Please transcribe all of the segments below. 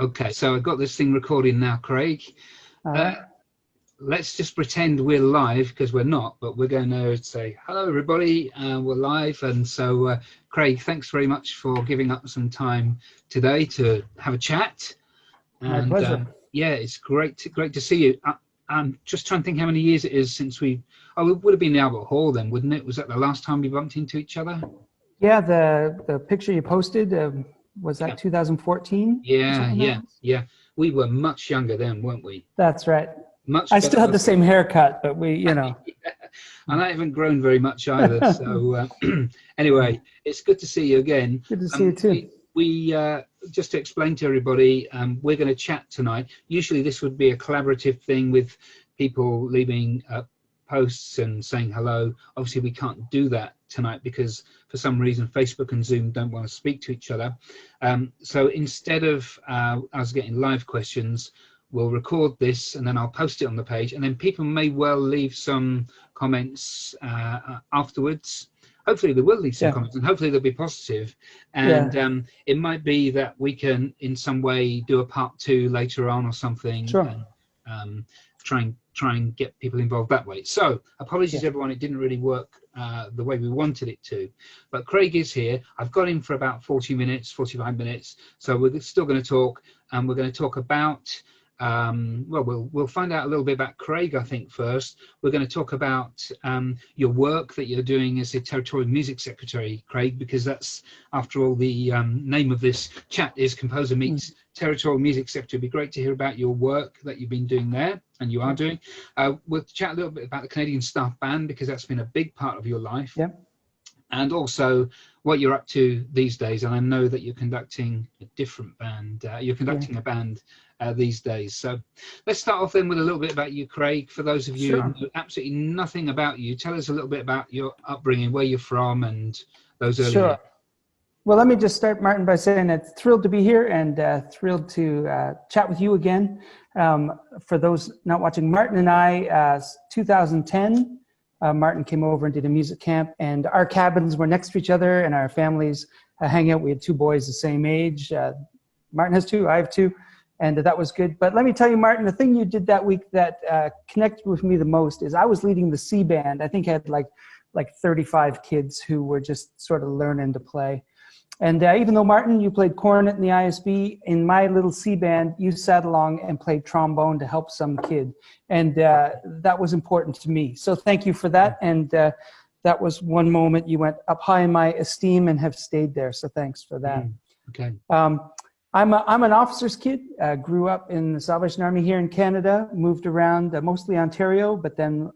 Okay, so I've got this thing recording now, Craig. All right. Let's just pretend we're live, because we're not, but we're going to say, hello, everybody, we're live. And so, Craig, thanks very much for giving up some time today to have a chat. My And pleasure. yeah, it's great to see you. I'm just trying to think how many years it is since it would have been the Albert Hall then, wouldn't it? Was that the last time we bumped into each other? Yeah, the picture you posted, was that 2014? Yeah. We were much younger then, weren't we? That's right. Much I better still had the looking. same haircut, but Yeah. And I haven't grown very much either. So anyway, it's good to see you again. Good to see you too. We just to explain to everybody, we're going to chat tonight. Usually this would be a collaborative thing with people leaving posts and saying hello. Obviously we can't do that tonight because for some reason Facebook and Zoom don't want to speak to each other. So instead of us getting live questions, we'll record this and then I'll post it on the page, and then people may well leave some comments afterwards. Hopefully they will leave some comments, and hopefully they'll be positive. And it might be that we can in some way do a part 2 later on or something. Sure. And try and get people involved that way. So apologies everyone, it didn't really work the way we wanted it to, but Craig is here. I've got him for about 45 minutes, so we're still going to talk, and we're going to talk about well, we'll find out a little bit about Craig, I think. First we're going to talk about your work that you're doing as the Territorial Music Secretary, Craig, because that's, after all, the name of this chat is Composer Meets Territorial Music Secretary. It'd be great to hear about your work that you've been doing there, and you are doing. We'll chat a little bit about the Canadian Staff Band, because that's been a big part of your life. Yep. And also what you're up to these days. And I know that you're conducting a different band. You're conducting a band these days. So let's start off then with a little bit about you, Craig. For those of you who know absolutely nothing about you, tell us a little bit about your upbringing, where you're from, and those early years. Well, let me just start, Martin, by saying I'm thrilled to be here and thrilled to chat with you again. For those not watching, Martin and I, 2010, Martin came over and did a music camp, and our cabins were next to each other and our families hang out. We had 2 boys the same age. Martin has 2, I have 2, and that was good. But let me tell you, Martin, the thing you did that week that connected with me the most is I was leading the C band. I think I had like 35 kids who were just sort of learning to play. And even though, Martin, you played cornet in the ISB, in my little C band, you sat along and played trombone to help some kid. And that was important to me. So thank you for that. And that was one moment you went up high in my esteem and have stayed there. So thanks for that. Okay. I'm an officer's kid. Grew up in the Salvation Army here in Canada, moved around mostly Ontario, but then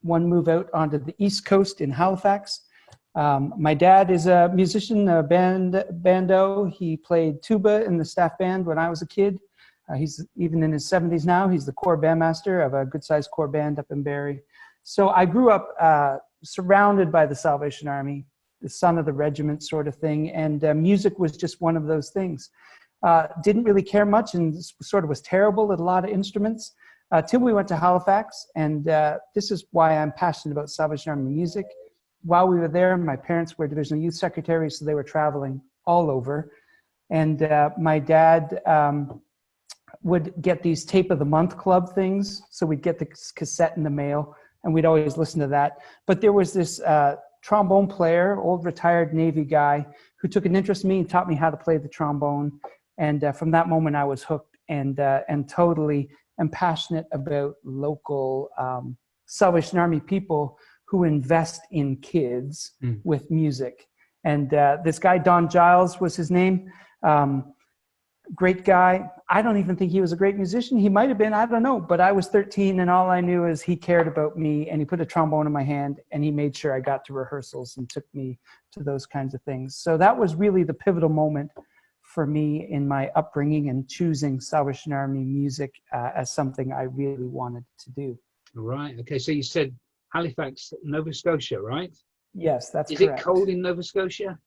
one move out onto the East Coast in Halifax. My dad is a musician, a bando. He played tuba in the staff band when I was a kid. He's even in his 70s now. He's the corps bandmaster of a good-sized corps band up in Barrie. So I grew up surrounded by the Salvation Army, the son of the regiment sort of thing, and music was just one of those things. Didn't really care much and sort of was terrible at a lot of instruments till we went to Halifax, and this is why I'm passionate about Salvation Army music. While we were there, my parents were divisional youth secretaries, so they were traveling all over. And my dad would get these tape of the month club things. So we'd get the cassette in the mail and we'd always listen to that. But there was this trombone player, old retired Navy guy, who took an interest in me and taught me how to play the trombone. And from that moment I was hooked and totally am passionate about local Salvation Army people who invest in kids with music. And this guy, Don Giles was his name, great guy. I don't even think he was a great musician. He might have been, I don't know, but I was 13 and all I knew is he cared about me, and he put a trombone in my hand and he made sure I got to rehearsals and took me to those kinds of things. So that was really the pivotal moment for me in my upbringing and choosing Salvation Army music as something I really wanted to do. Right, okay, so you said Halifax, Nova Scotia, right? Yes, that's correct. Is it cold in Nova Scotia?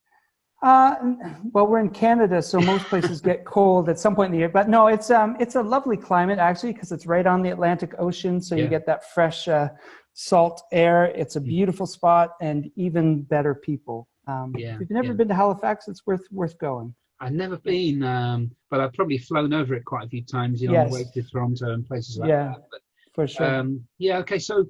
Well, we're in Canada, so most places get cold at some point in the year. But no, it's a lovely climate, actually, because it's right on the Atlantic Ocean, so you get that fresh salt air. It's a beautiful spot and even better people. If you've never been to Halifax, it's worth going. I've never been, but I've probably flown over it quite a few times, on the way Yes. to Toronto and places like Yeah, that. But for sure. yeah, okay. So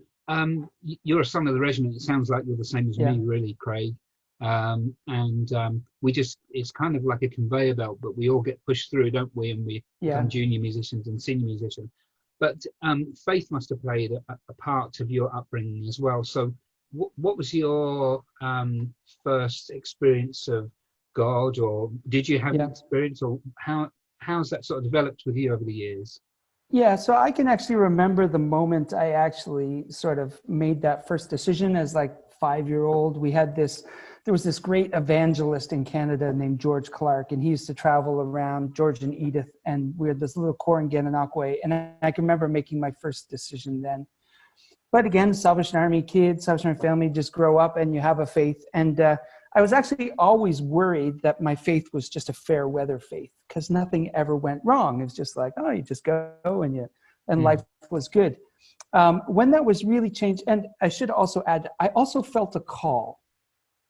you're a son of the regiment. It sounds like you're the same as Yeah. me, really, Craig. And it's kind of like a conveyor belt, but we all get pushed through, don't we? And we Yeah. become junior musicians and senior musicians. But faith must have played a part of your upbringing as well. So what was your first experience of God, or did you have an Yeah. experience, or how's that sort of developed with you over the years? Yeah, so I can actually remember the moment I actually sort of made that first decision as like 5-year-old. There was this great evangelist in Canada named George Clark, and he used to travel around, George and Edith, and we had this little corps in Gananoque, and I can remember making my first decision then. But again, Salvation Army kid, Salvation Army family, just grow up and you have a faith. And I was actually always worried that my faith was just a fair weather faith, because nothing ever went wrong. It was just like, oh, you just go and life was good. When that was really changed, and I should also add, I also felt a call,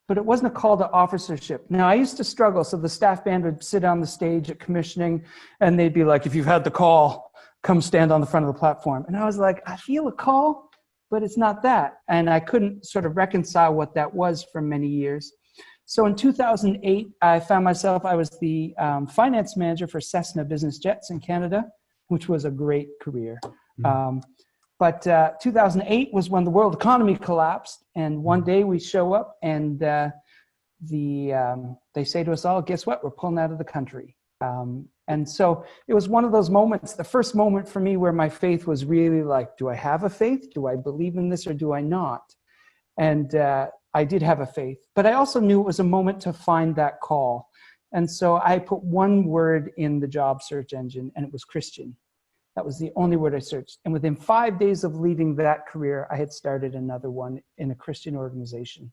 but it wasn't a call to officership. Now, I used to struggle. So the staff band would sit on the stage at commissioning, and they'd be like, if you've had the call, come stand on the front of the platform. And I was like, I feel a call, but it's not that. And I couldn't sort of reconcile what that was for many years. So in 2008, I found myself, I was the finance manager for Cessna Business Jets in Canada, which was a great career. But 2008 was when the world economy collapsed. And one day we show up and they say to us all, guess what? We're pulling out of the country. And so it was one of those moments, the first moment for me where my faith was really like, do I have a faith? Do I believe in this or do I not? And I did have a faith, but I also knew it was a moment to find that call. And so I put one word in the job search engine, and it was Christian. That was the only word I searched. And within 5 days of leaving that career, I had started another one in a Christian organization.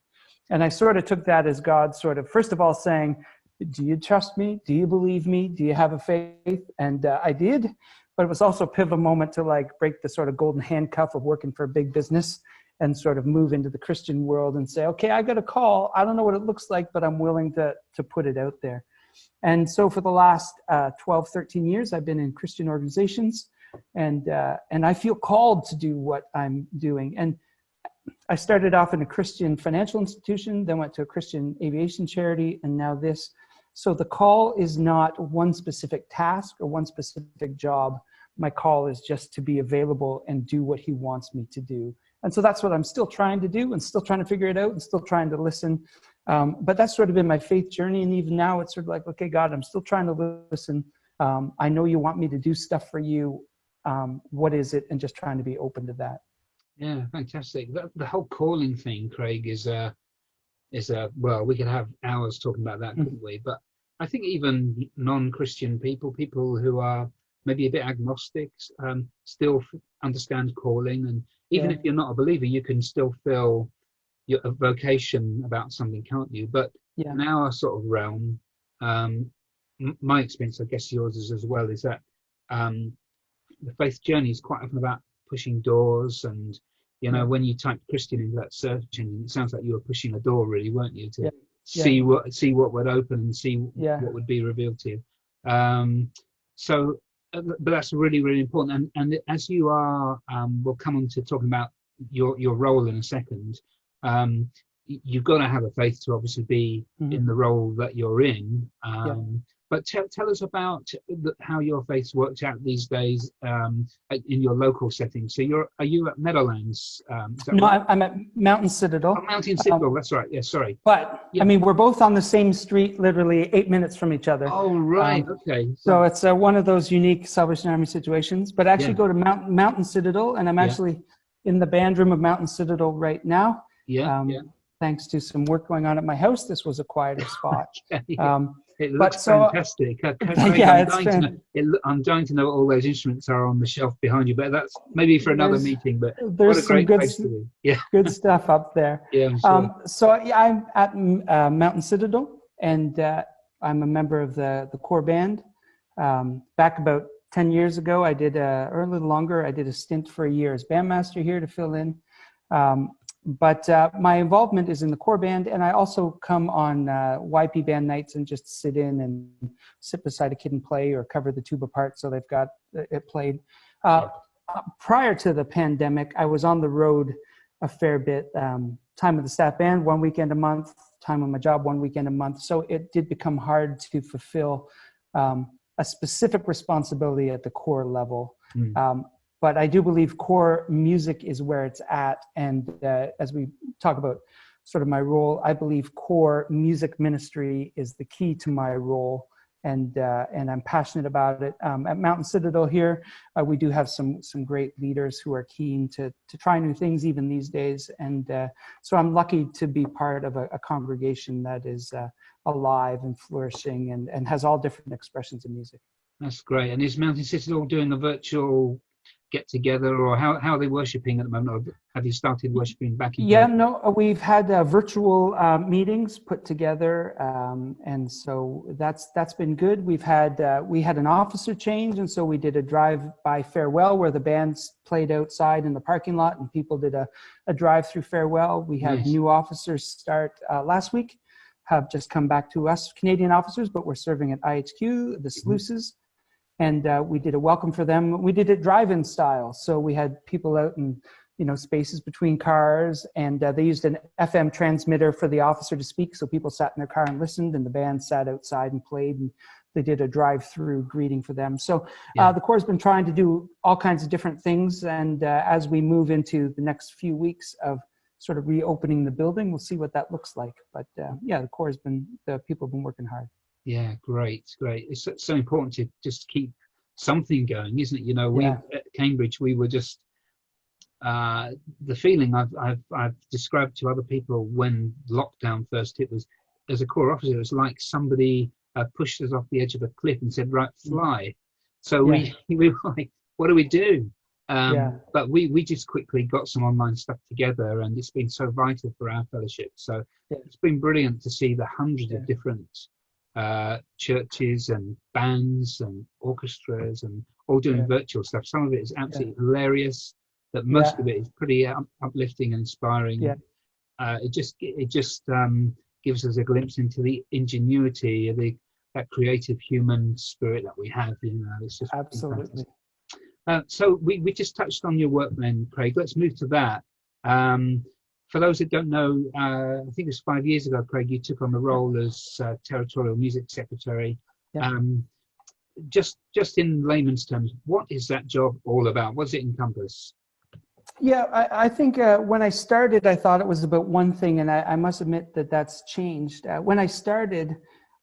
And I sort of took that as God sort of, first of all, saying, do you trust me? Do you believe me? Do you have a faith? And I did, but it was also a pivotal moment to like break the sort of golden handcuff of working for a big business and sort of move into the Christian world and say, okay, I got a call. I don't know what it looks like, but I'm willing to put it out there. And so for the last 12, 13 years, I've been in Christian organizations, and I feel called to do what I'm doing. And I started off in a Christian financial institution, then went to a Christian aviation charity, and now this. So the call is not one specific task or one specific job. My call is just to be available and do what he wants me to do. And so that's what I'm still trying to do and still trying to figure it out and still trying to listen. But that's sort of been my faith journey. And even now it's sort of like, okay, God, I'm still trying to listen. I know you want me to do stuff for you. What is it? And just trying to be open to that. Yeah, fantastic. The whole calling thing, Craig, is well, we could have hours talking about that, couldn't we? But I think even non-Christian people who are maybe a bit agnostic, still understand calling. And even if you're not a believer, you can still feel a vocation about something, can't you? But in our sort of realm, my experience, I guess yours is as well, is that the faith journey is quite often about pushing doors. And when you type Christian into that search engine, it sounds like you were pushing a door, really, weren't you, to see what would open and see what would be revealed to you. But that's really, really important. And as you are, we'll come on to talking about your role in a second. You've got to have a faith to obviously be in the role that you're in. But tell us about how your faith's worked out these days in your local setting. So are you at Meadowlands? No, right? I'm at Mountain Citadel. Oh, Mountain Citadel, that's right. Yeah, sorry. But I mean, we're both on the same street, literally 8 minutes from each other. Oh, right. Okay. So it's one of those unique Salvation Army situations. But I actually go to Mountain Citadel, and I'm actually in the band room of Mountain Citadel right now. Thanks to some work going on at my house, this was a quieter spot. It looks fantastic. I'm dying to know what all those instruments are on the shelf behind you, but that's maybe for another meeting. But there's what a great place to be. Good stuff up there. Yeah, I'm sure. I'm at Mountain Citadel, and I'm a member of the core band. Back about 10 years ago, or a little longer, I did a stint for a year as bandmaster here to fill in. But my involvement is in the core band, and I also come on YP band nights and just sit in and sit beside a kid and play or cover the tuba part so they've got it played. Prior to the pandemic, I was on the road a fair bit. Time of the staff band, 1 weekend a month, time on my job, 1 weekend a month. So it did become hard to fulfill a specific responsibility at the core level. But I do believe core music is where it's at. And as we talk about sort of my role, I believe core music ministry is the key to my role. And I'm passionate about it. At Mountain Citadel here, we do have some great leaders who are keen to try new things even these days. And so I'm lucky to be part of a congregation that is alive and flourishing and has all different expressions of music. That's great. And is Mountain Citadel doing a virtual get together, or how are they worshiping at the moment? Or have you started worshiping back in? Yeah, no, we've had virtual meetings put together, and so that's been good. We had an officer change, and so we did a drive-by farewell where the bands played outside in the parking lot, and people did a drive-through farewell. We had new officers start last week, have just come back to us, Canadian officers, but we're serving at IHQ, the sluices. And we did a welcome for them. We did it drive-in style. So we had people out in, spaces between cars, and they used an FM transmitter for the officer to speak. So people sat in their car and listened, and the band sat outside and played, and they did a drive-through greeting for them. So the Corps has been trying to do all kinds of different things. And as we move into the next few weeks of sort of reopening the building, we'll see what that looks like. But the Corps the people have been working hard. Yeah, great. It's so important to just keep something going, isn't it? We at Cambridge, we were just the feeling I've described to other people when lockdown first hit was, as a Corps officer, it was like somebody pushed us off the edge of a cliff and said, "Right, fly." So we were like, "What do we do?" But we just quickly got some online stuff together, and it's been so vital for our fellowship. So it's been brilliant to see the hundreds of different churches and bands and orchestras and all doing virtual stuff. Some of it is absolutely hilarious, but most of it is pretty uplifting and inspiring. It just gives us a glimpse into the ingenuity of that creative human spirit that we have. It's just absolutely. So we just touched on your work then, Craig. Let's move to that. For those that don't know, I think it was 5 years ago, Craig, you took on the role as Territorial Music Secretary. Just in layman's terms, what is that job all about? What does it encompass? Yeah, I think when I started, I thought it was about one thing, and I must admit that that's changed. When I started,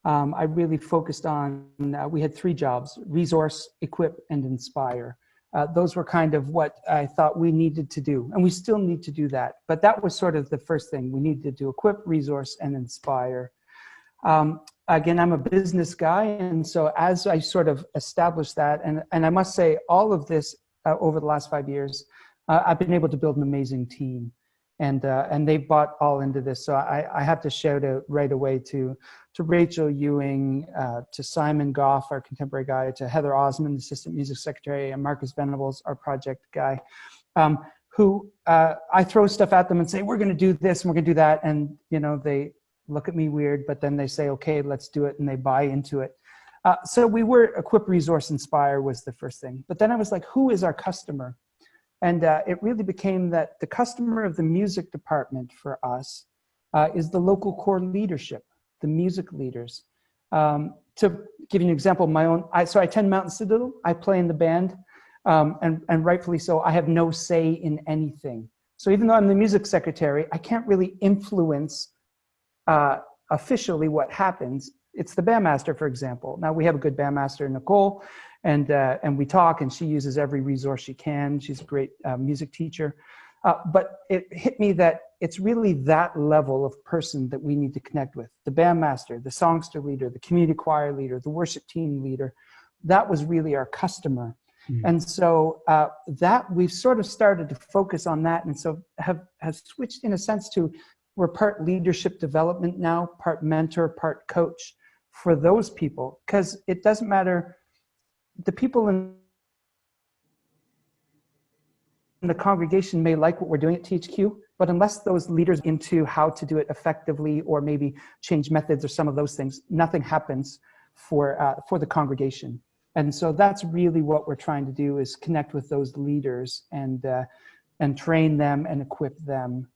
I really focused on, we had 3 jobs: resource, equip, and inspire. Those were kind of what I thought we needed to do, and we still need to do that. But that was sort of the first thing. We needed to equip, resource, and inspire. Again, I'm a business guy, and so as I sort of established that, and I must say all of this over the last 5 years, I've been able to build an amazing team, and they bought all into this. So I have to shout out right away to Rachel Ewing, to Simon Goff, our contemporary guy, to Heather Osmond, Assistant Music Secretary, and Marcus Venables, our project guy, who I throw stuff at them and say, we're going to do this and we're going to do that. And, they look at me weird, but then they say, okay, let's do it. And they buy into it. So we were equip, resource, inspire was the first thing. But then I was like, who is our customer? And it really became that the customer of the music department for us is the local core leadership, the music leaders. To give you an example, I attend Mountain Citadel, I play in the band, and rightfully so, I have no say in anything. So even though I'm the music secretary, I can't really influence officially what happens. It's the bandmaster, for example. Now we have a good bandmaster, Nicole, and we talk, and she uses every resource she can. She's a great music teacher. But it hit me that it's really that level of person that we need to connect with. The bandmaster, the songster leader, the community choir leader, the worship team leader. That was really our customer. And so that we've sort of started to focus on that, and so have switched in a sense to, we're part leadership development now, part mentor, part coach for those people, because it doesn't matter. The people in the congregation may like what we're doing at THQ, But unless those leaders into how to do it effectively, or maybe change methods or some of those things, nothing happens for the congregation. And so that's really what we're trying to do, is connect with those leaders and train them and equip them.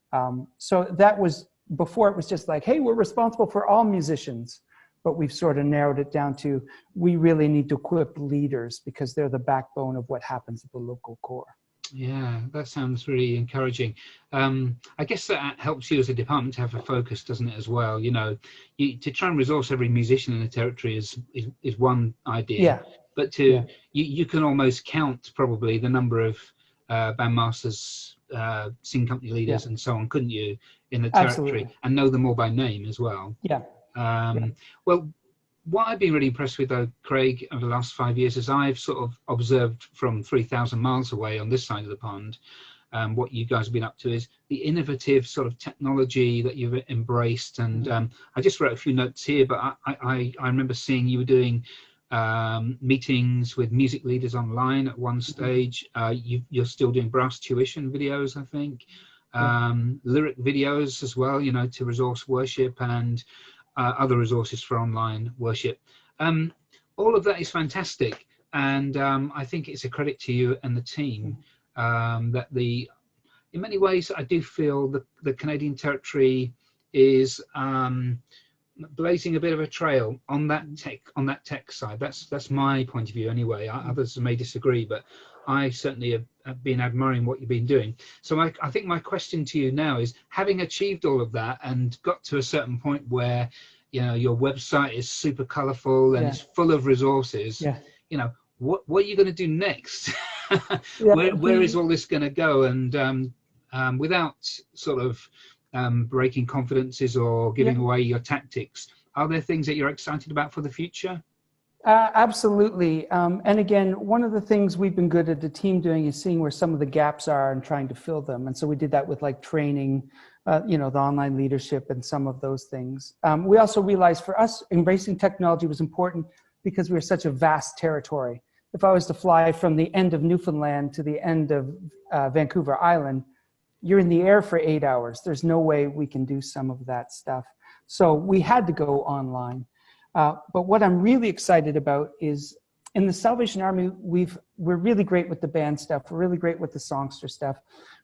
So that was, before it was just like, hey, we're responsible for all musicians. But we've sort of narrowed it down to, we really need to equip leaders because they're the backbone of what happens at the local core. Yeah, that sounds really encouraging. I guess that helps you as a department to have a focus, doesn't it, as well? You know, to try and resource every musician in the territory is one idea. Yeah. But you can almost count probably the number of bandmasters, singing company leaders, and so on, couldn't you, in the territory? Absolutely. And know them all by name as well. Yeah. Well, what I've been really impressed with, though, Craig, over the last 5 years, is I've sort of observed from 3,000 miles away on this side of the pond, what you guys have been up to is the innovative sort of technology that you've embraced. And I just wrote a few notes here, but I remember seeing you were doing meetings with music leaders online at one stage. You're still doing brass tuition videos, I think, lyric videos as well, you know, to resource worship, and other resources for online worship. All of that is fantastic, and I think it's a credit to you and the team that in many ways I do feel the Canadian Territory is blazing a bit of a trail on that tech side. That's my point of view anyway. Others may disagree, but I certainly have been admiring what you've been doing. So I think my question to you now is, having achieved all of that and got to a certain point where, you know, your website is super colorful and it's full of resources, you know, what are you going to do next? Where is all this going to go? And without sort of breaking confidences or giving away your tactics, are there things that you're excited about for the future? Absolutely. And again, one of the things we've been good at the team doing is seeing where some of the gaps are and trying to fill them. And so we did that with like training, you know, the online leadership and some of those things. We also realized for us, embracing technology was important because we were such a vast territory. If I was to fly from the end of Newfoundland to the end of Vancouver Island, you're in the air for 8 hours. There's no way we can do some of that stuff. So we had to go online. But what I'm really excited about is, in the Salvation Army, we're really great with the band stuff. We're really great with the songster stuff.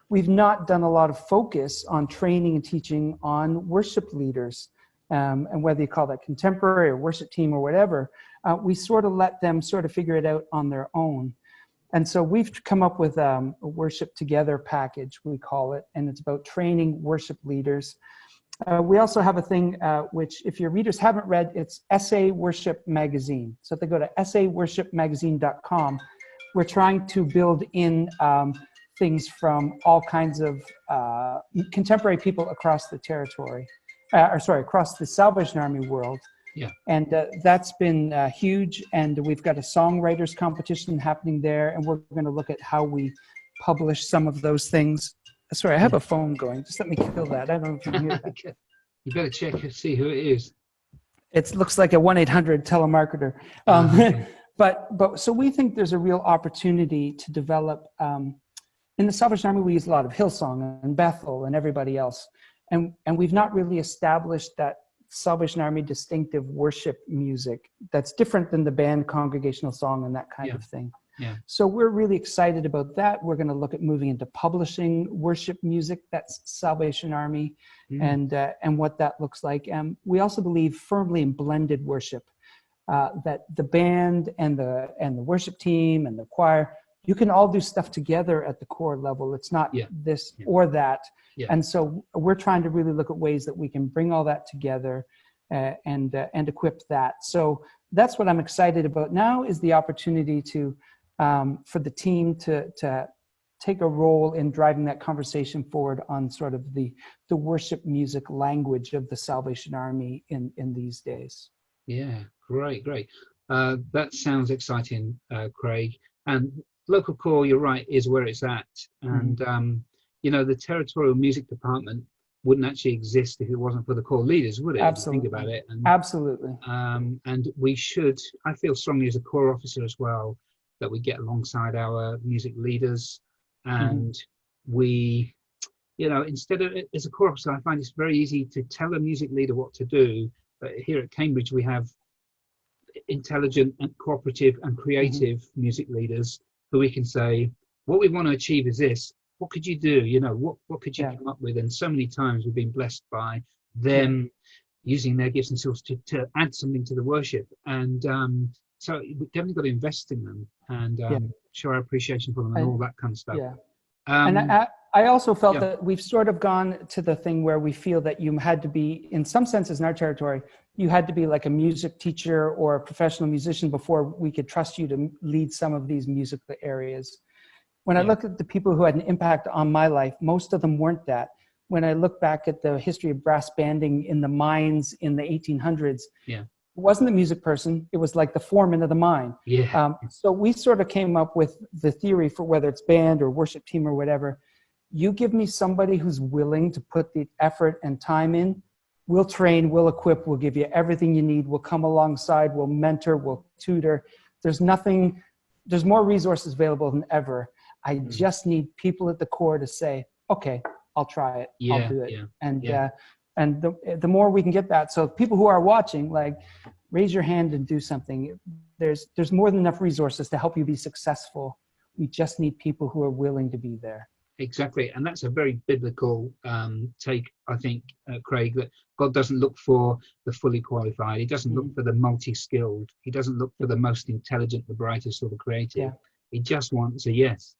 We've not done a lot of focus on training and teaching on worship leaders. And whether you call that contemporary or worship team or whatever, we sort of let them sort of figure it out on their own. And so we've come up with a worship together package, we call it, and it's about training worship leaders. We also have a thing which, if your readers haven't read, it's SA Worship Magazine. So if they go to saworshipmagazine.com, we're trying to build in things from all kinds of contemporary people across the territory, across the Salvation Army world. Yeah. And that's been huge. And we've got a songwriters competition happening there, and we're going to look at how we publish some of those things. Sorry, I have a phone going. Just let me kill that. I don't know if you can hear that. You better check and see who it is. It looks like a 1-800 telemarketer. But so we think there's a real opportunity to develop. In the Salvation Army, we use a lot of Hillsong and Bethel and everybody else. And we've not really established that Salvation Army distinctive worship music that's different than the band congregational song and that kind of thing. Yeah. So we're really excited about that. We're going to look at moving into publishing worship music that's Salvation Army, and what that looks like. And we also believe firmly in blended worship, that the band and the worship team and the choir, you can all do stuff together at the core level. It's not this or that. Yeah. And so we're trying to really look at ways that we can bring all that together and equip that. So that's what I'm excited about now, is the opportunity to for the team to take a role in driving that conversation forward on sort of the worship music language of the Salvation Army in these days. Yeah, great. That sounds exciting, Craig. And local core, you're right, is where it's at. And you know, the Territorial Music Department wouldn't actually exist if it wasn't for the core leaders, would it? Absolutely. Think about it. And, absolutely. And we should, I feel strongly as a core officer as well, that we get alongside our music leaders and we instead of, as a chorus, I find it's very easy to tell a music leader what to do. But here at Cambridge, we have intelligent and cooperative and creative music leaders who we can say, what we want to achieve is this. What could you do? What could you come up with? And so many times we've been blessed by them using their gifts and skills to add something to the worship. And so we've definitely got to invest in them and show our appreciation for them and all that kind of stuff. Yeah. And I also felt that we've sort of gone to the thing where we feel that you had to be, in some senses in our territory, you had to be like a music teacher or a professional musician before we could trust you to lead some of these musical areas. When I look at the people who had an impact on my life, most of them weren't that. When I look back at the history of brass banding in the mines in the 1800s, it wasn't the music person, it was like the foreman of the mine. So we sort of came up with the theory for whether it's band or worship team or whatever. You give me somebody who's willing to put the effort and time in, we'll train, we'll equip, we'll give you everything you need, we'll come alongside, we'll mentor, we'll tutor. There's more resources available than ever. I just need people at the core to say, okay, I'll try it, I'll do it. And the more we can get that, so people who are watching, like, raise your hand and do something. There's more than enough resources to help you be successful. We just need people who are willing to be there. Exactly, and that's a very biblical take, I think, Craig, that God doesn't look for the fully qualified. He doesn't look for the multi-skilled. He doesn't look for the most intelligent, the brightest, or the creative. He just wants a yes.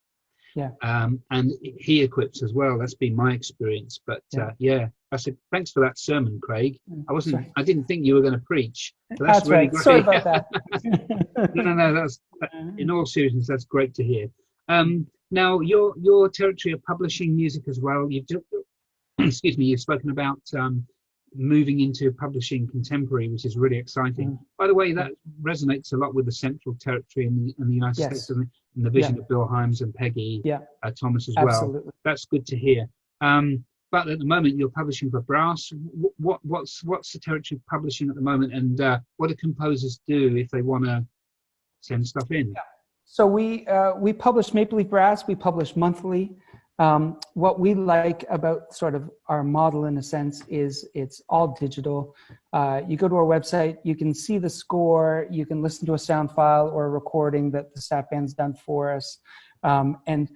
And he equips as well. That's been my experience. But I said, thanks for that sermon, Craig. I didn't think you were going to preach. So that's really right. Great. Sorry about that. No. That's in all seriousness, that's great to hear. Now, your territory of publishing music as well. You've spoken about moving into publishing contemporary, which is really exciting. By the way, that resonates a lot with the Central Territory in the United States and the vision of Bill Himes and Peggy Thomas as well. That's good to hear. But at the moment, you're publishing for brass. What's the territory publishing at the moment, and what do composers do if they want to send stuff in? So we publish Maple Leaf Brass. We publish monthly. What we like about sort of our model, in a sense, is it's all digital. You go to our website, you can see the score, you can listen to a sound file or a recording that the staff band's done for us. And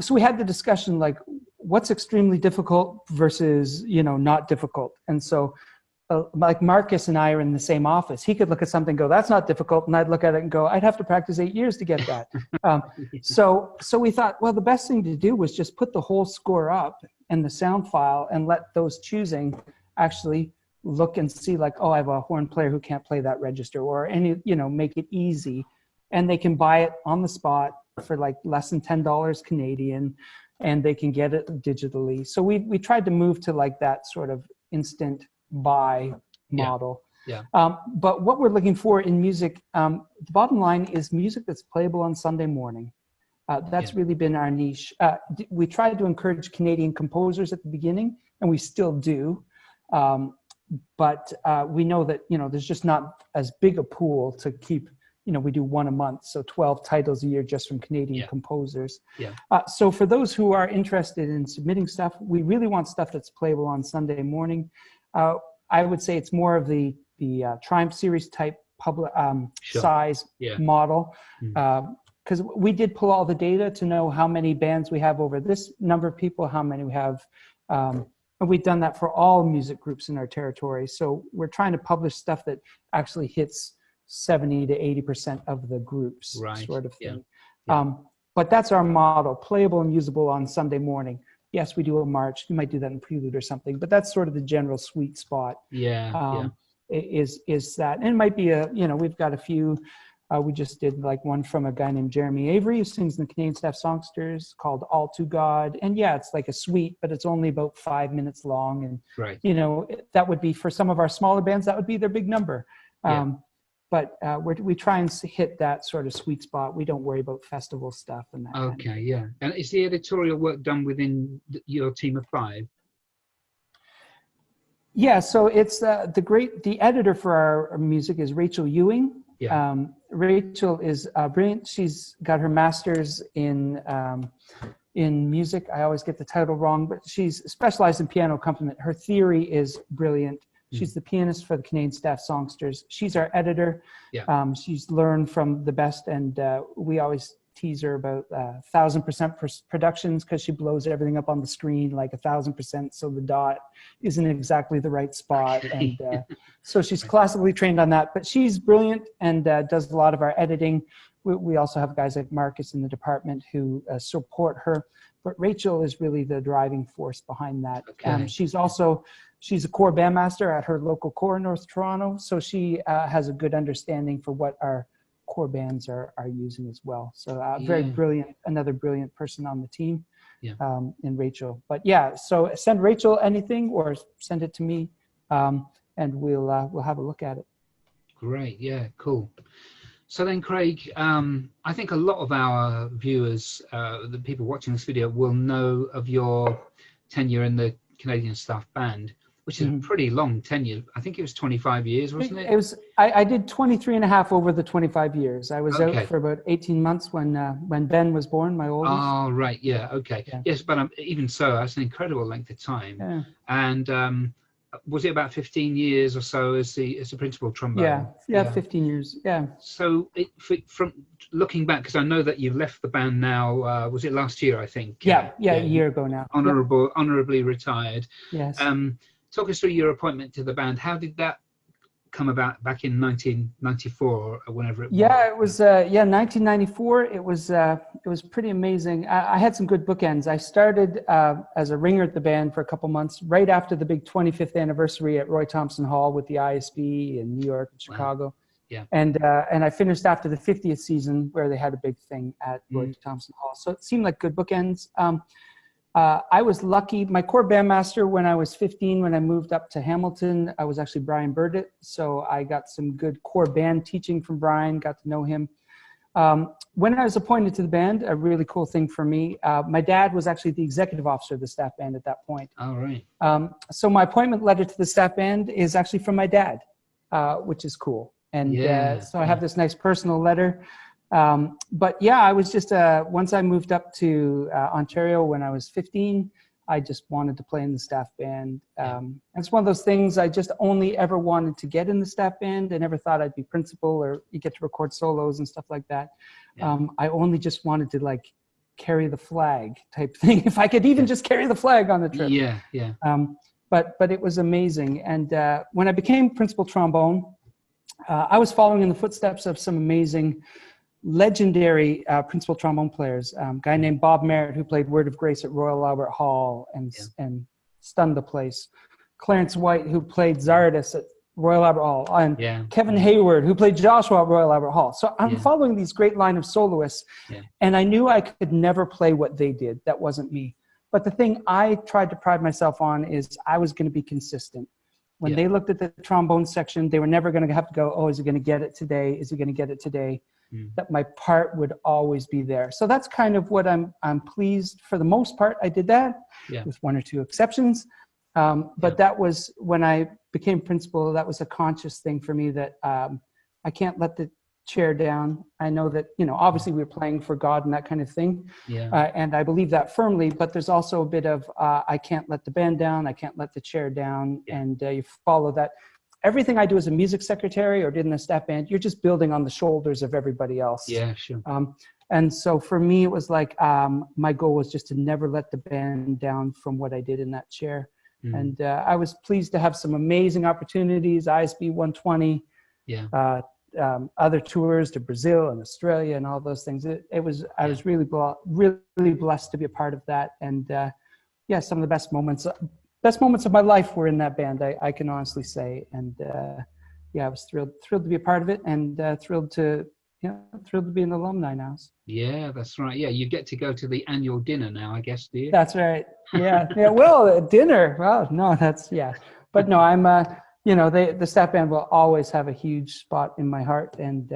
so we had the discussion, like, what's extremely difficult versus, not difficult. And so like Marcus and I are in the same office. He could look at something and go, that's not difficult. And I'd look at it and go, I'd have to practice 8 years to get that. So we thought, well, the best thing to do was just put the whole score up and the sound file and let those choosing actually look and see, like, oh, I have a horn player who can't play that register, or make it easy. And they can buy it on the spot for like less than $10 Canadian, and they can get it digitally. So we tried to move to like that sort of instant buy model. But what we're looking for in music, the bottom line is music that's playable on Sunday morning. That's really been our niche. We tried to encourage Canadian composers at the beginning, and we still do. But we know that, there's just not as big a pool to keep, we do one a month, so 12 titles a year just from Canadian composers. So for those who are interested in submitting stuff, we really want stuff that's playable on Sunday morning. I would say it's more of the Triumph Series type size model, because we did pull all the data to know how many bands we have over this number of people, how many we have. And we've done that for all music groups in our territory. So we're trying to publish stuff that actually hits 70 to 80% of the groups, sort of thing. But that's our model: playable and usable on Sunday morning. Yes, we do a march. You might do that in prelude or something, but that's sort of the general sweet spot. Is that, and it might be we've got a few. We just did like one from a guy named Jeremy Avery, who sings in the Canadian Staff Songsters, called All to God. And it's like a suite, but it's only about 5 minutes long. And that would be, for some of our smaller bands, that would be their big number. But we try and hit that sort of sweet spot. We don't worry about festival stuff and that. Okay, And is the editorial work done within your team of 5? Yeah, so it's the editor for our music is Rachel Ewing. Rachel is brilliant. She's got her master's in in music. I always get the title wrong, but she's specialized in piano accompaniment. Her theory is brilliant. She's the pianist for the Canadian Staff Songsters. She's our editor. Yeah. She's learned from the best, and we always tease her about 1,000% productions because she blows everything up on the screen like 1,000%, so the dot isn't exactly the right spot. Okay. And so she's classically trained on that, but she's brilliant and does a lot of our editing. We also have guys like Marcus in the department who support her, but Rachel is really the driving force behind that. Okay. She's a core bandmaster at her local core in North Toronto, so she has a good understanding for what our core bands are using as well. So very brilliant, another brilliant person on the team, in Rachel. But yeah, so send Rachel anything or send it to me, and we'll have a look at it. Great, yeah, cool. So then, Craig, I think a lot of our viewers, the people watching this video, will know of your tenure in the Canadian Staff Band, which is a pretty long tenure. I think it was 25 years, wasn't it? It was. I did 23 and a half over the 25 years. I was out for about 18 months when Ben was born, my oldest. Oh, right, yeah, okay. Yeah. Yes, but even so, that's an incredible length of time. Yeah. And was it about 15 years or so as the principal trombone? Yeah, 15 years, yeah. So from looking back, because I know that you've left the band now, was it last year, I think? Yeah, a year ago now. Honorably retired. Yes. Talk us through your appointment to the band. How did that come about back in 1994 or whenever it was? Yeah, it was 1994. It was pretty amazing. I had some good bookends. I started as a ringer at the band for a couple months right after the big 25th anniversary at Roy Thompson Hall with the ISB in New York and Chicago. Wow. Yeah. And I finished after the 50th season where they had a big thing at Roy Thompson Hall. So it seemed like good bookends. I was lucky. My core bandmaster when I was 15, when I moved up to Hamilton, I was actually Brian Burdett. So I got some good core band teaching from Brian, got to know him. When I was appointed to the band, a really cool thing for me, my dad was actually the executive officer of the staff band at that point. All right. So my appointment letter to the staff band is actually from my dad, which is cool. And so I have this nice personal letter. But yeah, I was just, once I moved up to Ontario when I was 15, I just wanted to play in the staff band. It's one of those things I just only ever wanted to get in the staff band. I never thought I'd be principal or you get to record solos and stuff like that. I only just wanted to like carry the flag type thing. If I could even just carry the flag on the trip. But it was amazing. And when I became principal trombone, I was following in the footsteps of some amazing legendary principal trombone players, guy named Bob Merritt who played Word of Grace at Royal Albert Hall and stunned the place. Clarence White who played Zardis at Royal Albert Hall, and Kevin Hayward who played Joshua at Royal Albert Hall. So I'm following these great line of soloists, and I knew I could never play what they did. That wasn't me. But the thing I tried to pride myself on is I was going to be consistent. When they looked at the trombone section, they were never going to have to go, oh, is he going to get it today? Is he going to get it today? That my part would always be there. So that's kind of what I'm pleased. For the most part, I did that with one or two exceptions. But that was when I became principal, that was a conscious thing for me that I can't let the chair down. I know that, obviously we're playing for God and that kind of thing. And I believe that firmly, but there's also a bit of, I can't let the band down. I can't let the chair down. And you follow that. Everything I do as a music secretary or did in the staff band, you're just building on the shoulders of everybody else. Yeah, sure. And so for me, it was like, my goal was just to never let the band down from what I did in that chair. And I was pleased to have some amazing opportunities, ISB 120, other tours to Brazil and Australia and all those things. I was really blessed to be a part of that. And some of the best moments of my life were in that band, I can honestly say. And I was thrilled to be a part of it, and thrilled to be an alumni now. Yeah, that's right. Yeah, you get to go to the annual dinner now, I guess, do you? That's right. Yeah. Well, dinner. Well, no, but no, I'm the staff band will always have a huge spot in my heart, and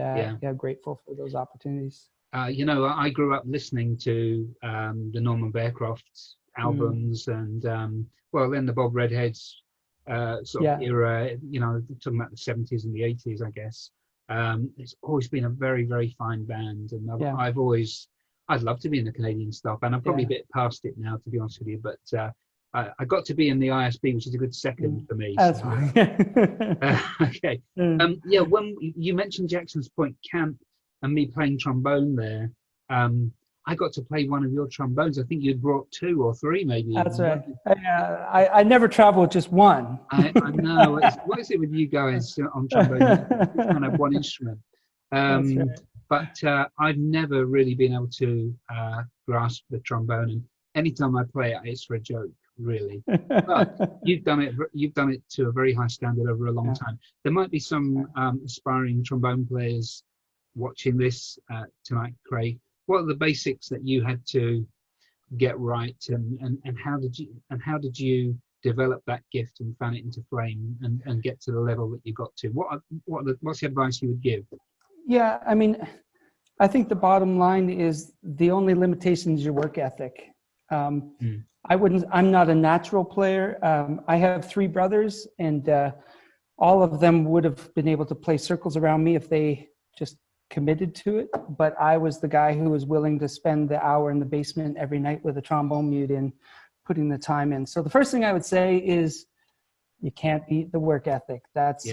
grateful for those opportunities. I grew up listening to the Norman Bearcroft's albums and then the Bob Redhead's era, talking about the 70s and the 80s, I guess. It's always been a very, very fine band, and I've always I'd love to be in the Canadian staff, and I'm probably a bit past it now, to be honest with you. But I got to be in the ISB, which is a good second for me. That's So, fine. okay. Yeah, when you mentioned Jackson's Point Camp and me playing trombone there, I got to play one of your trombones. I think you'd brought 2 or 3, maybe. That's right. I never travel with just one. I know. What is it with you guys on trombone? You can't have one instrument. That's right. But I've never really been able to grasp the trombone, and anytime I play it, it's for a joke, really. But you've done it to a very high standard over a long time. There might be some aspiring trombone players watching this tonight, Craig. What are the basics that you had to get right, and how did you develop that gift and fan it into flame and get to the level that you got to? What's the advice you would give? Yeah, I mean, I think the bottom line is the only limitation is your work ethic. I'm not a natural player. I have 3 brothers, and all of them would have been able to play circles around me if they just committed to it. But I was the guy who was willing to spend the hour in the basement every night with a trombone mute in, putting the time in. So the first thing I would say is you can't beat the work ethic. That's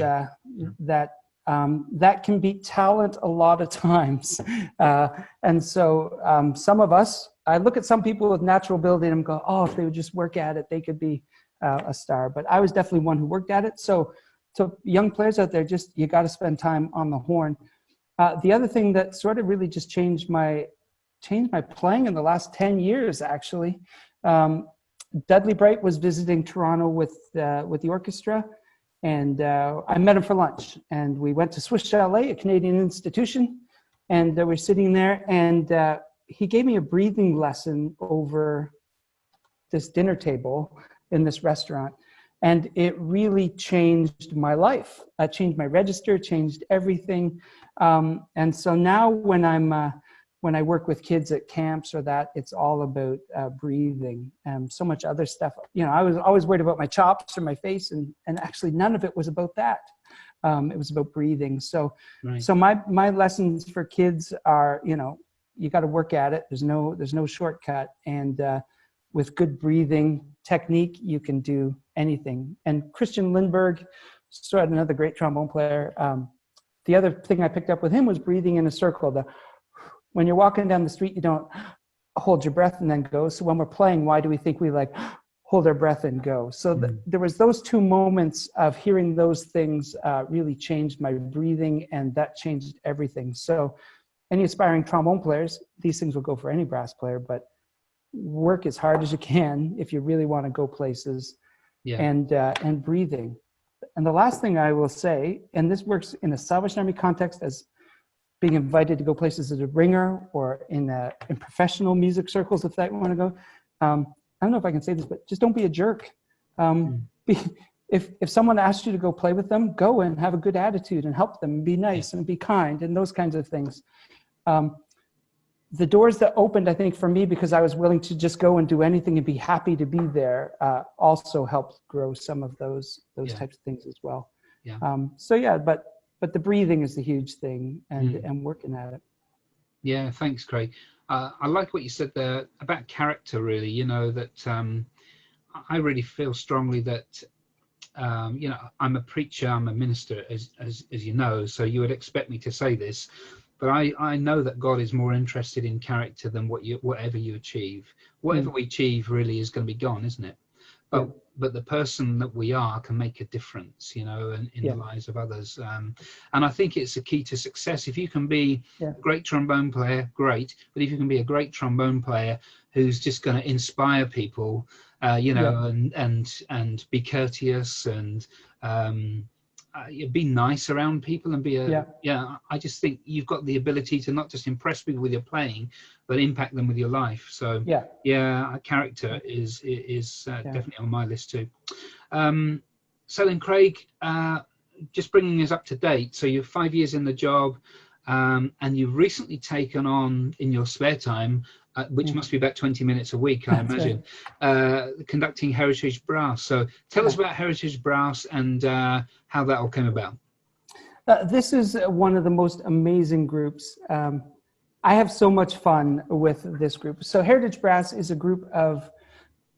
that can beat talent a lot of times. And so some of us, I look at some people with natural ability and go, oh, if they would just work at it, they could be a star. But I was definitely one who worked at it. So young players out there, you got to spend time on the horn. The other thing that sort of really just changed my playing in the last 10 years, actually. Dudley Bright was visiting Toronto with the orchestra. And I met him for lunch, and we went to Swiss Chalet, a Canadian institution, and we're sitting there, and he gave me a breathing lesson over this dinner table in this restaurant, and it really changed my life. It changed my register, changed everything, and so now when I work with kids at camps or that, it's all about breathing and so much other stuff. You know, I was always worried about my chops or my face, and actually none of it was about that. It was about breathing. So, right. So my lessons for kids are, you know, you got to work at it. There's no shortcut. And with good breathing technique, you can do anything. And Christian Lindbergh, another great trombone player. The other thing I picked up with him was breathing in a circle. When you're walking down the street, you don't hold your breath and then go. So when we're playing, why do we think we hold our breath and go? So there was those 2 moments of hearing those things really changed my breathing, and that changed everything. So any aspiring trombone players, these things will go for any brass player, but work as hard as you can if you really want to go places, and breathing. And the last thing I will say, and this works in a Salvation Army context as being invited to go places as a ringer or in professional music circles, if that want to go. I don't know if I can say this, but just don't be a jerk. If someone asks you to go play with them, go and have a good attitude and help them and be nice and be kind and those kinds of things. The doors that opened, I think, for me, because I was willing to just go and do anything and be happy to be there, also helped grow some of those types of things as well. Yeah. But the breathing is the huge thing, and working at it. Yeah, thanks, Craig. I like what you said there about character, really. You know, that I really feel strongly that, you know, I'm a preacher, I'm a minister, as you know, so you would expect me to say this, but I know that God is more interested in character than whatever you achieve. Whatever we achieve really is going to be gone, isn't it? But the person that we are can make a difference, you know, in the lives of others. And I think it's a key to success. If you can be a great trombone player, great. But if you can be a great trombone player who's just going to inspire people, you know, and be courteous and be nice around people and be I just think you've got the ability to not just impress people with your playing, but impact them with your life. So character is definitely on my list too. So then, Craig, just bringing us up to date. So you're 5 years in the job, and you've recently taken on in your spare time, which must be about 20 minutes a week, I imagine, conducting Heritage Brass. So tell us about Heritage Brass and how that all came about. This is one of the most amazing groups. I have so much fun with this group. So Heritage Brass is a group of,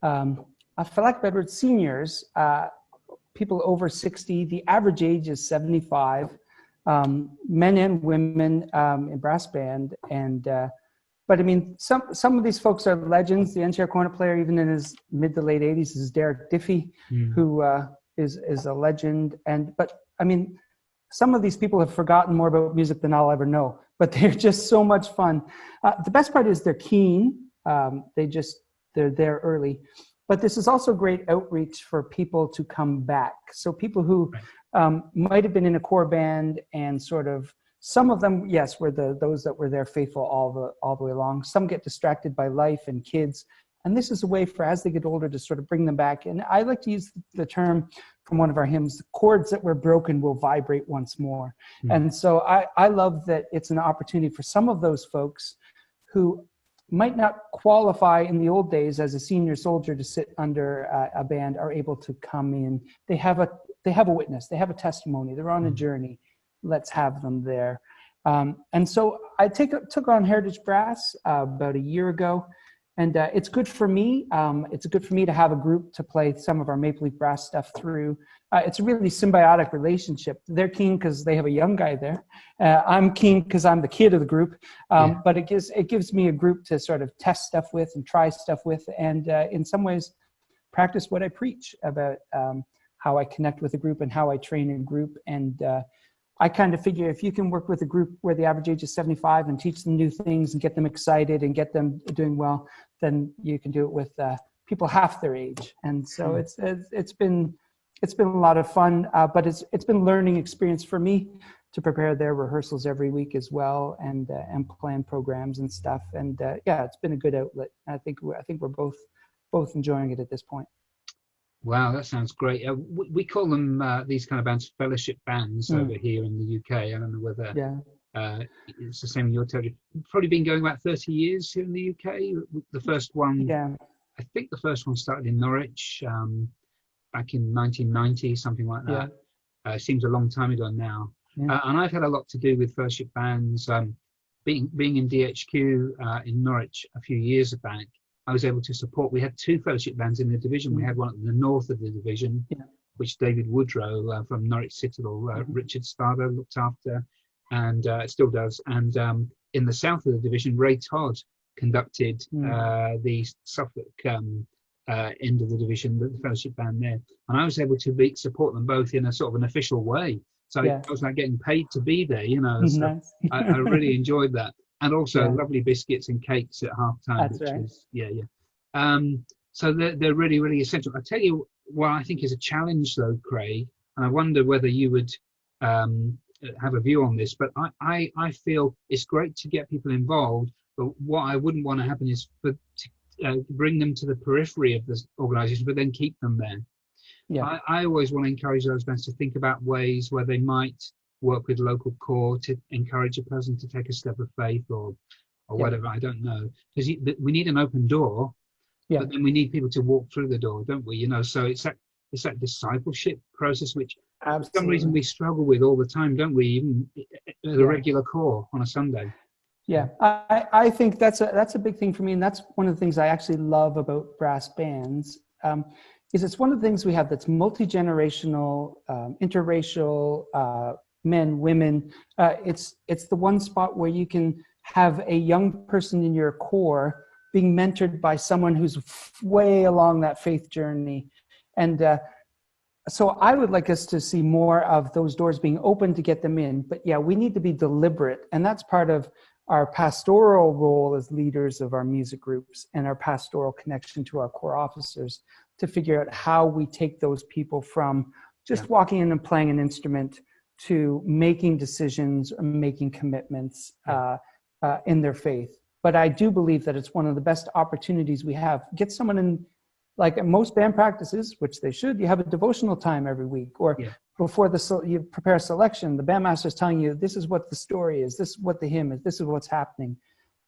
for lack of a better word, seniors, people over 60. The average age is 75, men and women in brass band. And but I mean, some of these folks are legends. The NCR cornet player, even in his mid to late 80s, is Derek Diffie, who is a legend. But I mean, some of these people have forgotten more about music than I'll ever know. But they're just so much fun. The best part is they're keen. They're there early. But this is also great outreach for people to come back. So people who might have been in a core band and sort of, some of them, yes, were those that were there faithful all the way along. Some get distracted by life and kids. And this is a way for, as they get older, to sort of bring them back. And I like to use the term from one of our hymns, the chords that were broken will vibrate once more. And so I love that it's an opportunity for some of those folks who might not qualify in the old days as a senior soldier to sit under a band are able to come in. They have a witness, they have a testimony, they're on a journey. Let's have them there. And so I took on Heritage Brass about a year ago, and it's good for me. It's good for me to have a group to play some of our Maple Leaf Brass stuff through. It's a really symbiotic relationship. They're keen because they have a young guy there. I'm keen because I'm the kid of the group. But it gives me a group to sort of test stuff with and try stuff with, and in some ways practice what I preach about how I connect with a group and how I train a group. And I kind of figure if you can work with a group where the average age is 75 and teach them new things and get them excited and get them doing well, then you can do it with people half their age. And so it's been a lot of fun, but it's been a learning experience for me to prepare their rehearsals every week as well, and plan programs and stuff. And it's been a good outlet. I think we're both enjoying it at this point. Wow, that sounds great. We call them these kind of bands fellowship bands over here in the UK. I don't know whether it's the same in your territory. Probably been going about 30 years here in the UK. The first one, I think the first one started in Norwich back in 1990, something like that. Seems a long time ago now. And I've had a lot to do with fellowship bands. Being in DHQ in Norwich a few years back, I was able to support. We had two fellowship bands in the division. We had one at the north of the division, which David Woodrow from Norwich Citadel, Richard Stardo looked after, and still does. And in the south of the division, Ray Todd conducted the Suffolk end of the division, the fellowship band there. And I was able to support them both in a sort of an official way. So I was like getting paid to be there, you know. So Nice. I really enjoyed that. And also lovely biscuits and cakes at half time. That's right. So they're really, really essential. I tell you what I think is a challenge though, Craig, and I wonder whether you would have a view on this, but I feel it's great to get people involved, but what I wouldn't want to happen is to bring them to the periphery of this organisation, but then keep them there. I always want to encourage those bands to think about ways where they might work with local core to encourage a person to take a step of faith or whatever. I don't know, because we need an open door, but then we need people to walk through the door, don't we? You know, so it's that discipleship process, which for some reason we struggle with all the time, don't we? Even the regular core on a Sunday. I think that's a big thing for me, and that's one of the things I actually love about brass bands. Is it's one of the things we have that's multi-generational, interracial, men, women. It's the one spot where you can have a young person in your core being mentored by someone who's way along that faith journey. And so I would like us to see more of those doors being open to get them in. But we need to be deliberate. And that's part of our pastoral role as leaders of our music groups and our pastoral connection to our core officers to figure out how we take those people from just walking in and playing an instrument to making decisions or making commitments in their faith. But I do believe that it's one of the best opportunities we have. Get someone in, like at most band practices, which they should, you have a devotional time every week, or before you prepare a selection, the bandmaster is telling you, this is what the story is, this is what the hymn is, this is what's happening.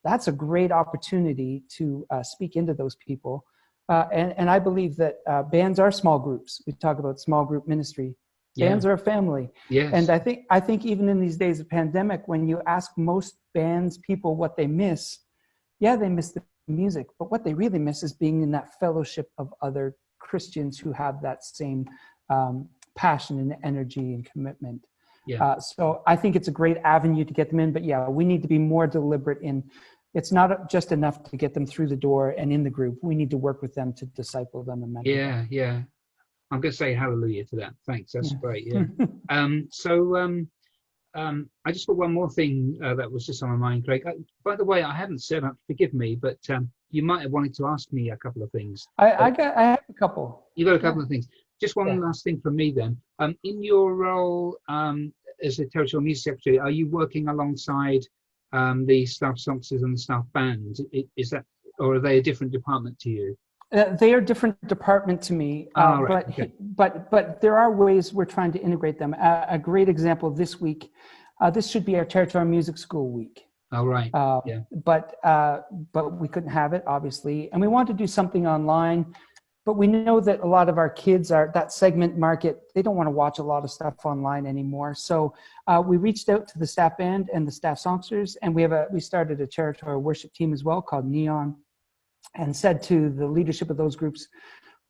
That's a great opportunity to speak into those people. And I believe that bands are small groups. We talk about small group ministry. Bands are a family. Yes. And I think even in these days of pandemic, when you ask most bands people what they miss, they miss the music, but what they really miss is being in that fellowship of other Christians who have that same passion and energy and commitment. So I think it's a great avenue to get them in, but we need to be more deliberate in, it's not just enough to get them through the door and in the group. We need to work with them to disciple them and mentor them. Yeah. I'm going to say hallelujah to that. Thanks. That's great. Yeah. I just got one more thing that was just on my mind, Craig. By the way, I haven't said, forgive me, but you might have wanted to ask me a couple of things. I have a couple. You got a couple of things. Just one last thing from me then. In your role as the Territorial Music Secretary, are you working alongside the staff songsters and the staff band? Is that, or are they a different department to you? They are a different department to me, but there are ways we're trying to integrate them. A great example this week, this should be our Territorial Music School week. Oh, right. But we couldn't have it, obviously. And we want to do something online, but we know that a lot of our kids are that segment market. They don't want to watch a lot of stuff online anymore. So we reached out to the staff band and the staff songsters, and we started a territorial worship team as well called Neon, and said to the leadership of those groups,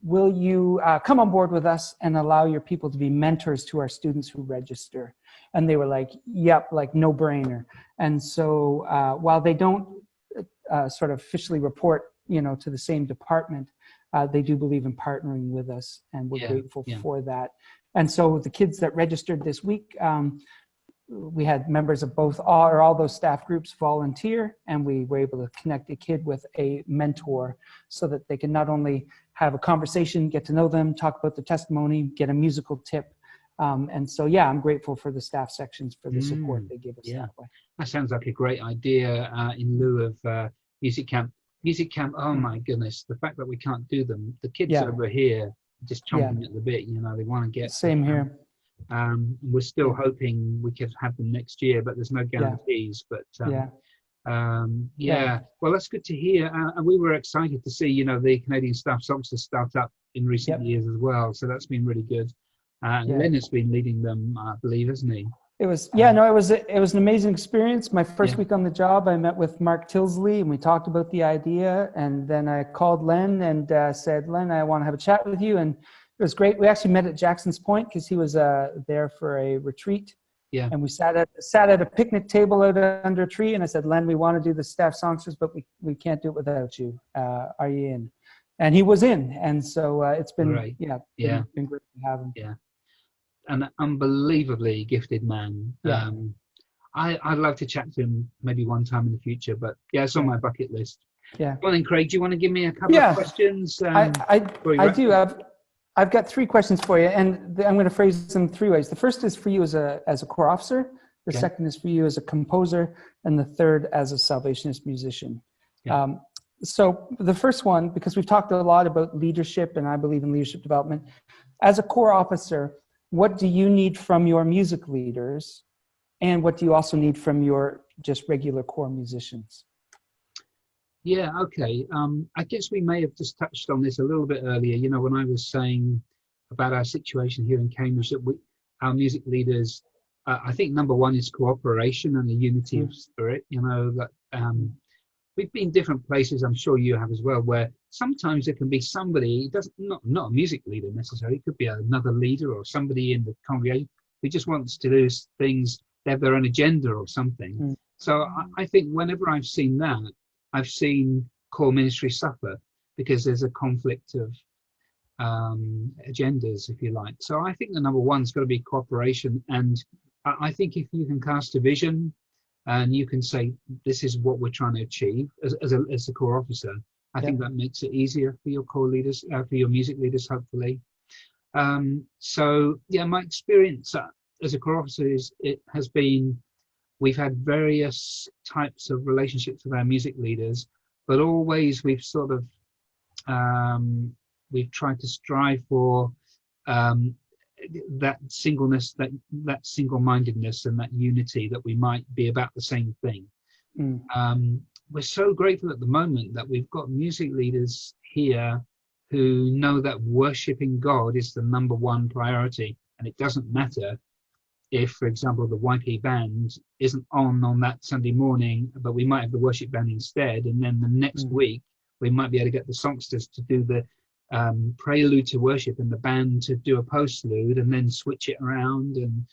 will you come on board with us and allow your people to be mentors to our students who register? And they were like, yep, like no brainer. And so while they don't sort of officially report, to the same department, they do believe in partnering with us, and we're grateful for that. And so the kids that registered this week, we had members of all those staff groups volunteer, and we were able to connect a kid with a mentor so that they can not only have a conversation, get to know them, talk about the testimony, get a musical tip. And so, I'm grateful for the staff sections for the support they give us that way. That sounds like a great idea in lieu of music camp. Music camp, oh my goodness, the fact that we can't do them. The kids over here just chomping at the bit, they want to get... Same here. We're still hoping we could have them next year, but there's no guarantees. But well, that's good to hear. And we were excited to see, the Canadian Staff Songsters start up in recent years as well. So that's been really good. Leonard's been leading them, I believe, hasn't he? It was it was an amazing experience. My first week on the job, I met with Mark Tilsley and we talked about the idea. And then I called Len and said, Len, I want to have a chat with you. And it was great. We actually met at Jackson's Point because he was there for a retreat. Yeah. And we sat at a picnic table out under a tree. And I said, Len, we want to do the staff songsters, but we can't do it without you. Are you in? And he was in. And so it's been been great to have him. Yeah. An unbelievably gifted man. Yeah. I'd love to chat to him maybe one time in the future, but it's on my bucket list. Yeah. Well then, Craig, do you want to give me a couple of questions? I do. I've got 3 questions for you, and I'm going to phrase them 3 ways. The first is for you as a corps officer. The second is for you as a composer, and the third as a Salvationist musician. Yeah. So the first one, because we've talked a lot about leadership, and I believe in leadership development. As a corps officer, what do you need from your music leaders, and what do you also need from your just regular corps musicians? Yeah, okay. I guess we may have just touched on this a little bit earlier, when I was saying about our situation here in Cambridge, that our music leaders, I think number one is cooperation and the unity of spirit, that we've been different places, I'm sure you have as well, where sometimes there can be somebody, not a music leader necessarily, it could be another leader or somebody in the congregation who just wants to do things, they have their own agenda or something. So I think whenever I've seen that, I've seen core ministry suffer because there's a conflict of agendas, if you like. So I think the number one's got to be cooperation. And I think if you can cast a vision and you can say, this is what we're trying to achieve as a core officer, I think that makes it easier for your core leaders, for your music leaders, hopefully. So my experience as a core officer has been, we've had various types of relationships with our music leaders, but always we've sort of, we've tried to strive for that singleness, that single-mindedness and that unity, that we might be about the same thing. We're so grateful at the moment that we've got music leaders here who know that worshiping God is the number one priority. and it doesn't matter if, for example, the YP band isn't on that Sunday morning, but we might have the worship band instead, and then the next week we might be able to get the songsters to do the prelude to worship and the band to do a postlude, and then switch it around. And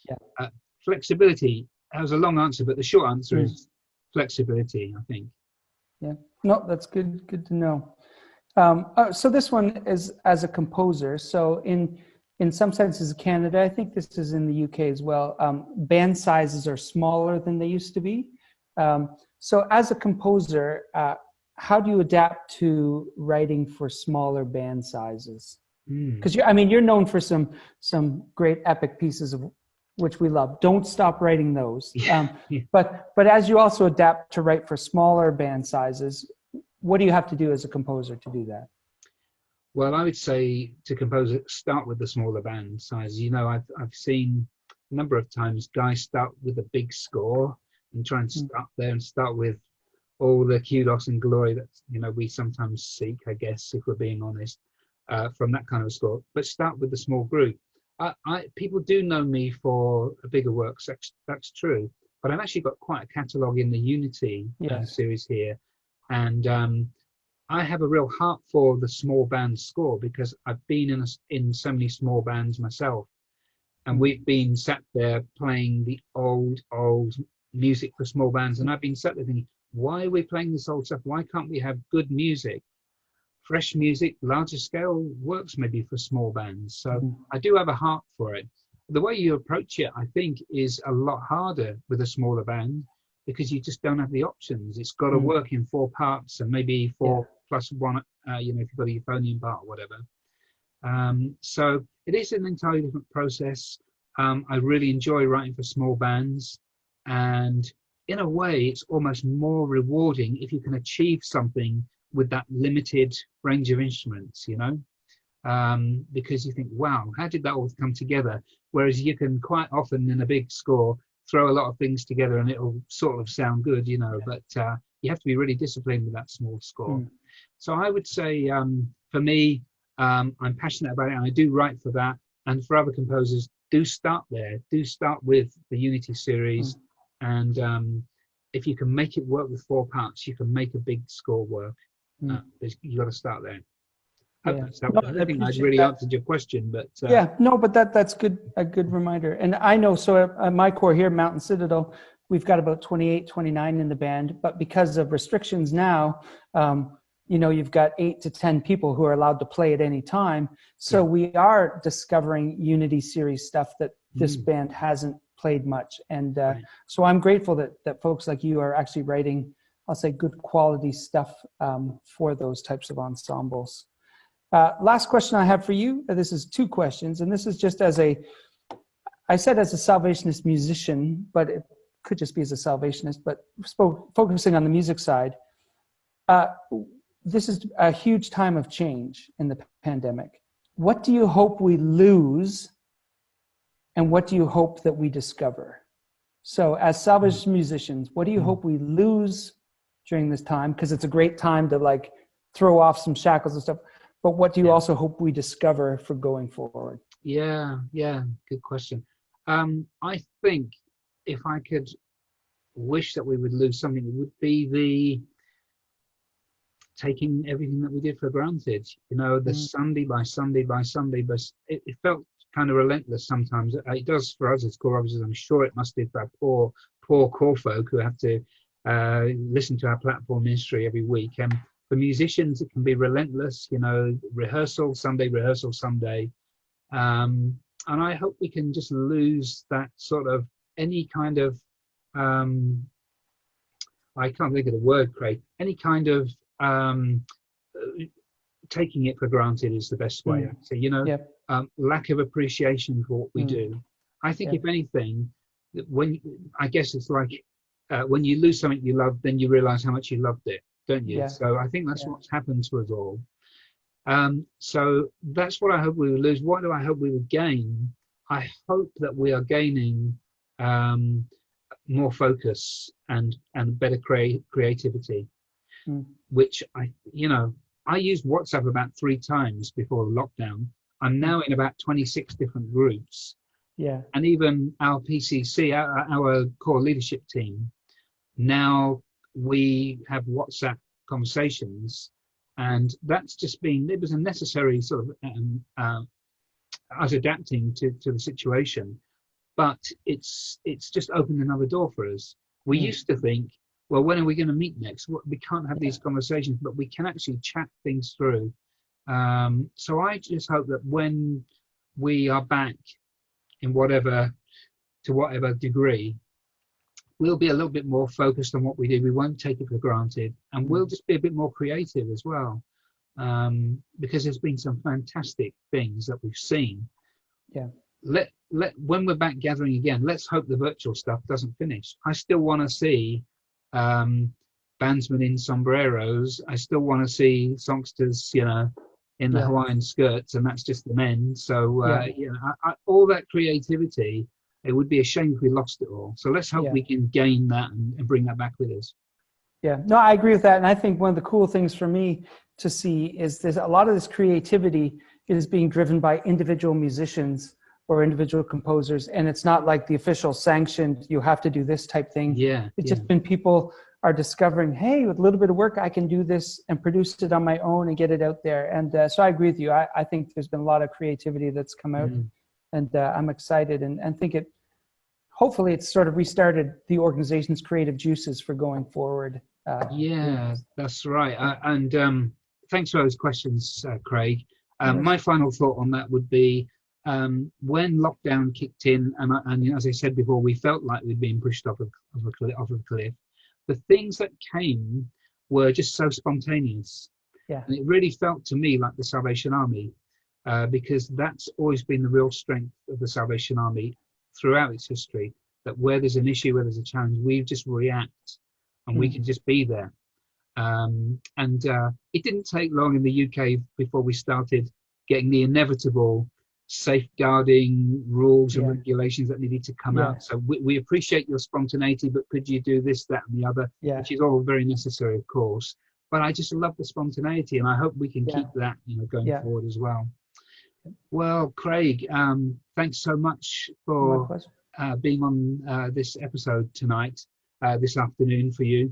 flexibility. That was a long answer, but the short answer is flexibility, I think. Yeah, no, that's good. Good to know. So this one is as a composer. So in some senses, Canada, I think this is in the UK as well, band sizes are smaller than they used to be. So as a composer, how do you adapt to writing for smaller band sizes? Because you're known for some great epic pieces of which we love. Don't stop writing those. But as you also adapt to write for smaller band sizes, what do you have to do as a composer to do that? Well, I would say to compose, start with the smaller band size. I've seen a number of times guys start with a big score and try and start there and start with all the kudos and glory that we sometimes seek, I guess, if we're being honest, from that kind of score. But start with the small group. People do know me for bigger works. That's true. But I've actually got quite a catalogue in the Unity series here, and I have a real heart for the small band score because I've been in so many small bands myself, and we've been sat there playing the old music for small bands, and I've been sat there thinking, why are we playing this old stuff? Why can't we have good music, fresh music, larger scale works maybe for small bands? So I do have a heart for it. The way you approach it, I think, is a lot harder with a smaller band because you just don't have the options. It's got to work in 4 parts and maybe 4 plus 1, if you've got a euphonium part or whatever. So it is an entirely different process. I really enjoy writing for small bands, and in a way, it's almost more rewarding if you can achieve something with that limited range of instruments, because you think, wow, how did that all come together? Whereas you can quite often in a big score throw a lot of things together and it'll sort of sound good, but you have to be really disciplined with that small score. So I would say, for me, I'm passionate about it and I do write for that. And for other composers, do start there. Do start with the Unity series. And if you can make it work with 4 parts, you can make a big score work. You got to start there. I don't think I'd really answered your question, but but that's good. A good reminder. And I know, so at my core here, Mountain Citadel, we've got about 28, 29 in the band, but because of restrictions now, you've got 8 to 10 people who are allowed to play at any time. So we are discovering Unity series stuff that this band hasn't played much. And so I'm grateful that folks like you are actually writing, I'll say, good quality stuff for those types of ensembles. Last question I have for you. This is 2 questions, and this is just I said as a Salvationist musician, but it could just be as a Salvationist, but focusing on the music side. This is a huge time of change in the pandemic. What do you hope we lose, and what do you hope that we discover? So as Salvationist musicians, what do you hope we lose during this time? Because it's a great time to throw off some shackles and stuff. But what do you also hope we discover for going forward? Yeah, good question. I think if I could wish that we would lose something, it would be the taking everything that we did for granted. The Sunday by Sunday by Sunday, but it felt kind of relentless sometimes. It does for us as core officers. I'm sure it must do for our poor core folk who have to listen to our platform ministry every week. And for musicians, it can be relentless, rehearsal Sunday. And I hope we can just lose that sort of any kind of, I can't think of the word, Craig, any kind of taking it for granted is the best way. So, lack of appreciation for what we do. I think if anything, I guess it's like when you lose something you love, then you realize how much you loved it, don't you? So I think that's what's happened to us all. So that's what I hope we will lose. What do I hope we will gain? I hope that we are gaining more focus and better creativity, which I used WhatsApp about 3 times before lockdown. I'm now in about 26 different groups. Yeah. And even our PCC, our core leadership team, now we have WhatsApp conversations, and that's just been, it was a necessary sort of us adapting to the situation, but it's just opened another door for us. We used to think, well, when are we going to meet next? We can't have these conversations, but we can actually chat things through. So I just hope that when we are back in whatever degree, we'll be a little bit more focused on what we do. We won't take it for granted, and we'll just be a bit more creative as well, because there's been some fantastic things that we've seen. Yeah. When we're back gathering again, let's hope the virtual stuff doesn't finish. I still want to see bandsmen in sombreros. I still want to see songsters, in the Hawaiian skirts, and that's just the men. So all that creativity, it would be a shame if we lost it all. So let's hope we can gain that and bring that back with us. Yeah, no, I agree with that. And I think one of the cool things for me to see is there's a lot of this creativity is being driven by individual musicians or individual composers. And it's not like the official sanctioned, you have to do this type thing. Yeah. It's just been people are discovering, hey, with a little bit of work, I can do this and produce it on my own and get it out there. And so I agree with you. I think there's been a lot of creativity that's come out, and I'm excited and think hopefully it's sort of restarted the organization's creative juices for going forward. That's right. And thanks for those questions, Craig. My final thought on that would be, when lockdown kicked in, and as I said before, we felt like we'd been pushed off a cliff. The things that came were just so spontaneous. Yeah. And it really felt to me like the Salvation Army, because that's always been the real strength of the Salvation Army throughout its history, that where there's an issue, where there's a challenge, we just react and we can just be there. It didn't take long in the UK before we started getting the inevitable safeguarding rules and regulations that needed to come out. So we appreciate your spontaneity, but could you do this, that, and the other, which is all very necessary, of course. But I just love the spontaneity, and I hope we can keep that, going forward as well. Well, Craig, thanks so much for being on this episode tonight, this afternoon for you.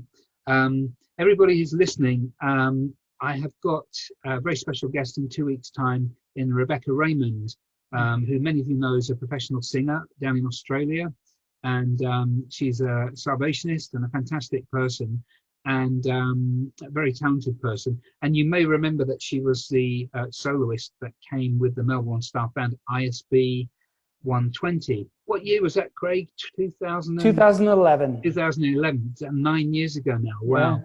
Everybody who's listening, I have got a very special guest in 2 weeks' time in Rebecca Raymond, who many of you know is a professional singer down in Australia. And she's a Salvationist and a fantastic person, and a very talented person. And you may remember that she was the soloist that came with the Melbourne staff band ISB 120. What year was that, Craig? 2011. 2011. 9 years ago now. Wow.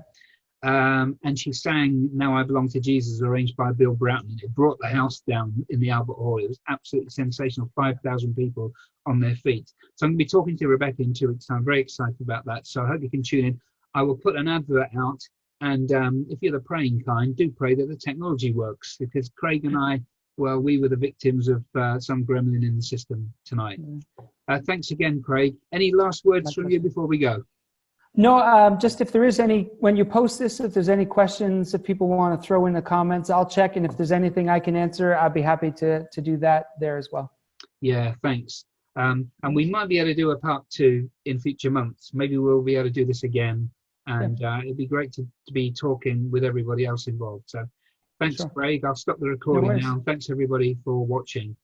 And she sang "Now I Belong to Jesus," arranged by Bill Broughton. It brought the house down in the Albert Hall. It was absolutely sensational. 5,000 people on their feet. So I'm going to be talking to Rebecca in 2 weeks' time. Very excited about that. So I hope you can tune in. I will put an advert out, and if you're the praying kind, do pray that the technology works, because Craig and I, well, we were the victims of some gremlin in the system tonight. Thanks again, Craig. Any last words from you before we go? No, just if there is any, when you post this, if there's any questions, if people want to throw in the comments, I'll check. And if there's anything I can answer, I'd be happy to do that there as well. Yeah, thanks. And we might be able to do a part 2 in future months. Maybe we'll be able to do this again. And it'd be great to be talking with everybody else involved. So thanks, Craig. I'll stop the recording now. Thanks, everybody, for watching.